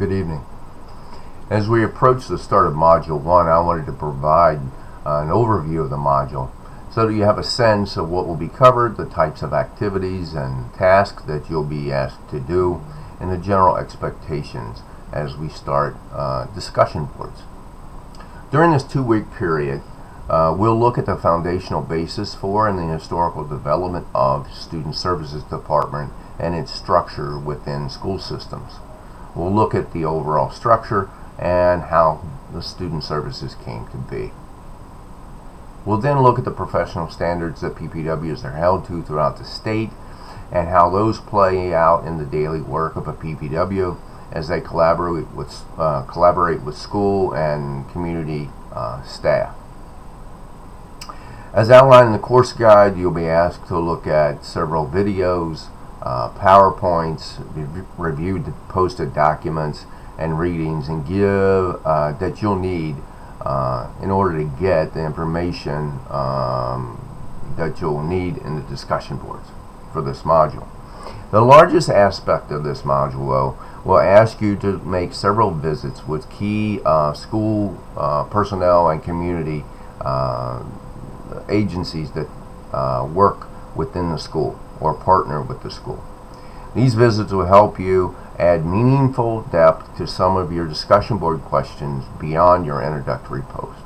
Good evening. As we approach the start of Module 1, I wanted to provide an overview of the module so that you have a sense of what will be covered, the types of activities and tasks that you'll be asked to do, and the general expectations as we start discussion boards. During this 2-week period, we'll look at the foundational basis for and the historical development of Student Services Department and its structure within school systems. We'll look at the overall structure and how the student services came to be. We'll then look at the professional standards that PPWs are held to throughout the state and how those play out in the daily work of a PPW as they collaborate with school and community staff. As outlined in the course guide, you'll be asked to look at several videos, PowerPoints, reviewed posted documents, and readings, and give that you'll need in order to get the information that you'll need in the discussion boards for this module. The largest aspect of this module, though, will ask you to make several visits with key school personnel and community agencies that work within the school or partner with the school. These visits will help you add meaningful depth to some of your discussion board questions beyond your introductory post.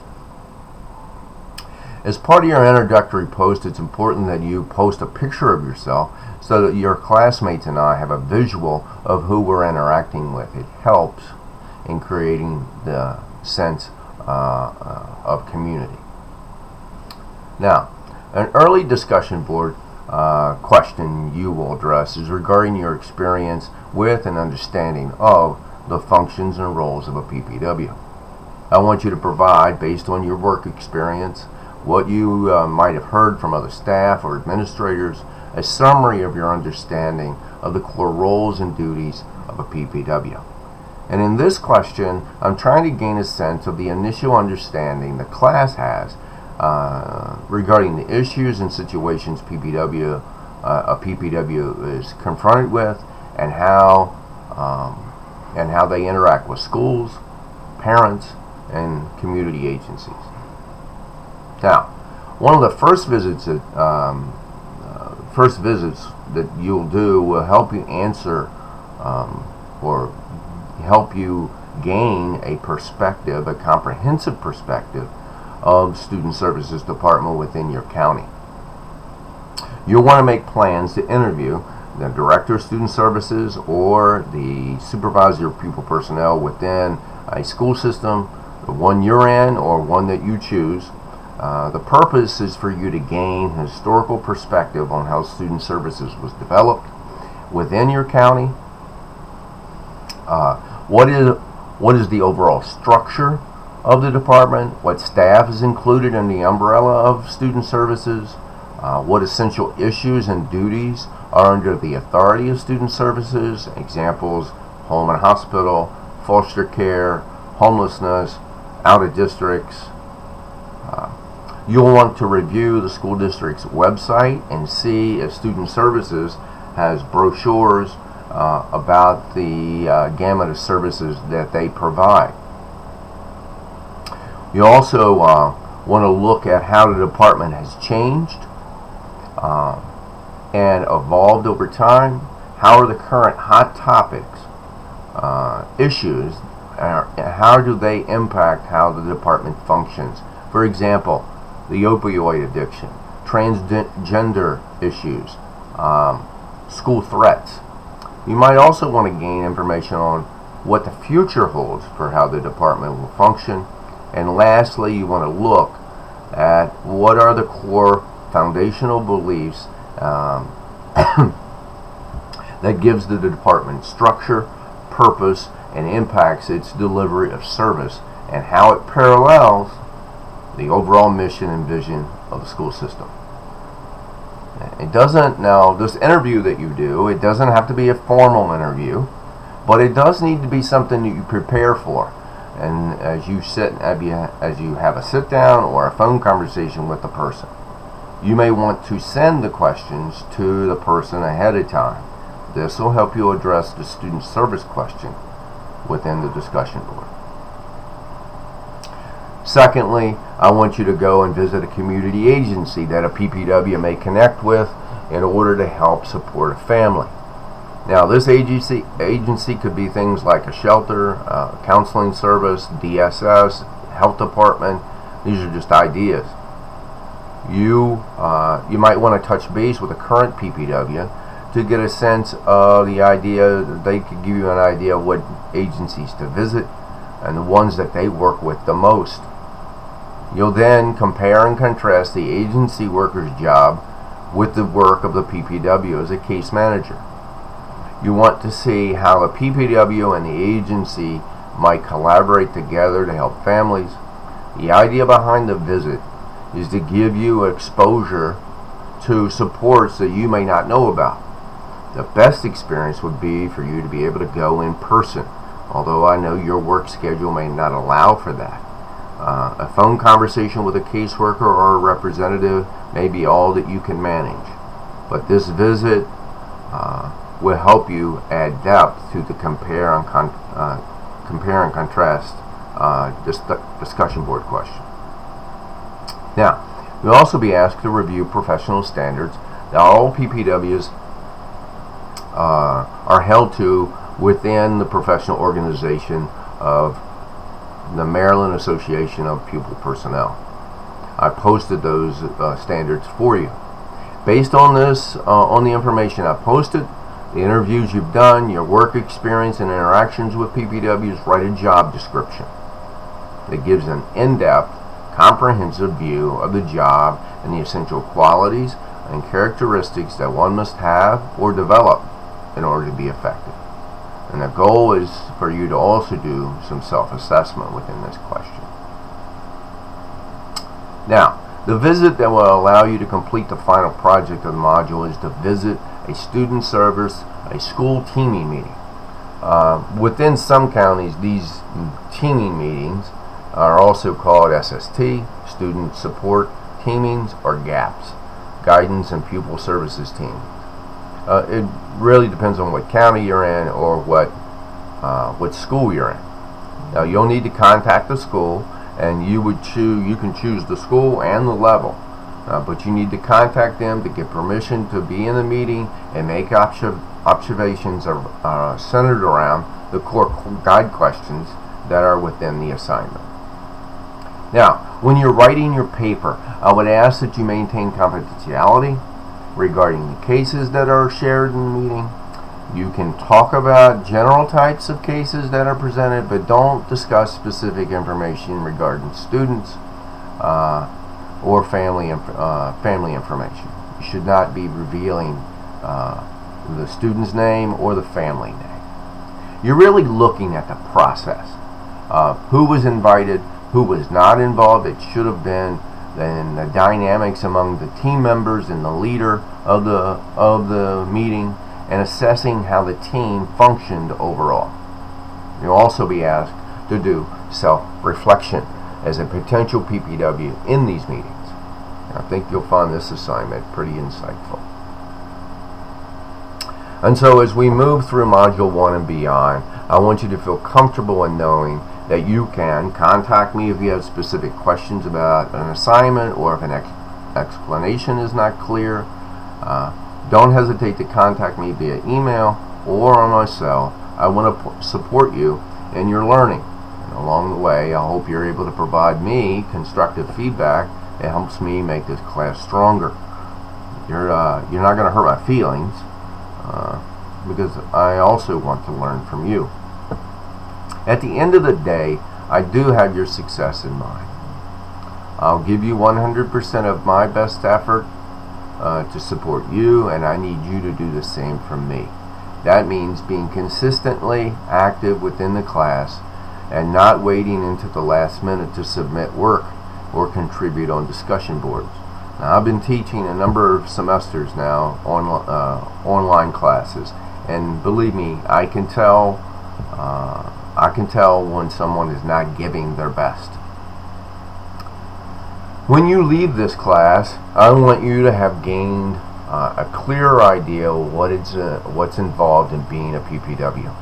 As part of your introductory post, it's important that you post a picture of yourself so that your classmates and I have a visual of who we're interacting with. It helps in creating the sense of community. Now, an early discussion board question you will address is regarding your experience with and understanding of the functions and roles of a PPW. I want you to provide, based on your work experience, what you might have heard from other staff or administrators, a summary of your understanding of the core roles and duties of a PPW. And in this question, I'm trying to gain a sense of the initial understanding the class has regarding the issues and situations a PPW is confronted with, and how they interact with schools, parents, and community agencies. Now, one of the first visits that you'll do will help you answer or help you gain a perspective, a comprehensive perspective of Student Services Department within your county. You'll want to make plans to interview the Director of Student Services or the Supervisor of Pupil Personnel within a school system, the one you're in or one that you choose. The purpose is for you to gain historical perspective on how Student Services was developed within your county. What is the overall structure of the department? What staff is included in the umbrella of Student Services? What essential issues and duties are under the authority of Student Services? Examples: home and hospital, foster care, homelessness, out of districts. You'll want to review the school district's website and see if Student Services has brochures about the gamut of services that they provide. You also want to look at how the department has changed and evolved over time. How are the current hot topics, issues, how do they impact how the department functions? For example, the opioid addiction, transgender issues, school threats. You might also want to gain information on what the future holds for how the department will function. And lastly, you want to look at what are the core foundational beliefs that gives the department structure, purpose, and impacts its delivery of service, and how it parallels the overall mission and vision of the school system. It doesn't, now this interview that you do, it doesn't have to be a formal interview, but it does need to be something that you prepare for. And as you have a sit down or a phone conversation with the person, you may want to send the questions to the person ahead of time. This will help you address the student service question within the discussion board. Secondly, I want you to go and visit a community agency that a PPW may connect with in order to help support a family. Now, this agency could be things like a shelter, counseling service, DSS, health department. These are just ideas. You might want to touch base with a current PPW to get a sense of the idea. They could give you an idea of what agencies to visit and the ones that they work with the most. You'll then compare and contrast the agency worker's job with the work of the PPW as a case manager. You want to see how the PPW and the agency might collaborate together to help families. The idea behind the visit is to give you exposure to supports that you may not know about. The best experience would be for you to be able to go in person, although I know your work schedule may not allow for that. A phone conversation with a caseworker or a representative may be all that you can manage, but this visit will help you add depth to the compare and contrast discussion board question. Now, you'll also be asked to review professional standards that all PPWs are held to within the professional organization of the Maryland Association of Pupil Personnel. I posted those standards for you. Based on this, on the information I posted, the interviews you've done, your work experience and interactions with PPWs, write a job description that gives an in-depth, comprehensive view of the job and the essential qualities and characteristics that one must have or develop in order to be effective. And the goal is for you to also do some self-assessment within this question. Now, the visit that will allow you to complete the final project of the module is to visit a student service, a school teaming meeting. Within some counties, these teaming meetings are also called SST, Student Support Teamings, or GAPS, Guidance and Pupil Services Team. It really depends on what county you're in or what school you're in. Now, you'll need to contact the school, and you can choose the school and the level, but you need to contact them to get permission to be in the meeting and make observations centered around the core guide questions that are within the assignment. Now, when you're writing your paper, I would ask that you maintain confidentiality regarding the cases that are shared in the meeting. You can talk about general types of cases that are presented, but don't discuss specific information regarding students or family information. You should not be revealing the student's name or the family name. You're really looking at the process. Who was invited, who was not involved, it should have been, then the dynamics among the team members and the leader of the meeting, and assessing how the team functioned overall. You'll also be asked to do self-reflection as a potential PPW in these meetings. I think you'll find this assignment pretty insightful. And so as we move through Module 1 and beyond, I want you to feel comfortable in knowing that you can contact me if you have specific questions about an assignment or if an explanation is not clear. Don't hesitate to contact me via email or on my cell. I want to support you in your learning. And along the way, I hope you're able to provide me constructive feedback. It helps me make this class stronger. You're not going to hurt my feelings because I also want to learn from you. At the end of the day, I do have your success in mind. I'll give you 100% of my best effort to support you, and I need you to do the same from me. That means being consistently active within the class and not waiting until the last minute to submit work or contribute on discussion boards. Now, I've been teaching a number of semesters now on online classes, and believe me, I can tell when someone is not giving their best. When you leave this class, I want you to have gained a clearer idea of what's involved in being a PPW.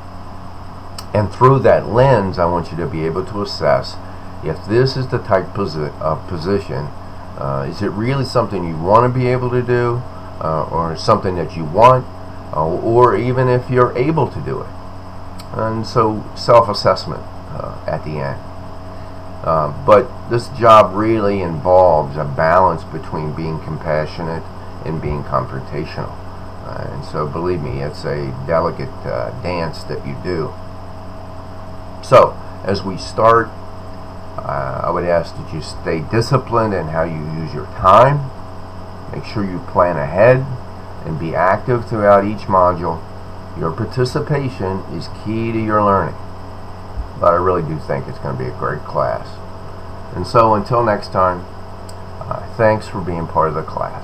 And through that lens, I want you to be able to assess if this is the type of position. Is it really something you want to be able to do, or something that you want, or even if you're able to do it? And so self-assessment at the end. But this job really involves a balance between being compassionate and being confrontational. And so believe me, it's a delicate dance that you do. So as we start, I would ask that you stay disciplined in how you use your time. Make sure you plan ahead and be active throughout each module. Your participation is key to your learning. But I really do think it's going to be a great class. And so until next time, thanks for being part of the class.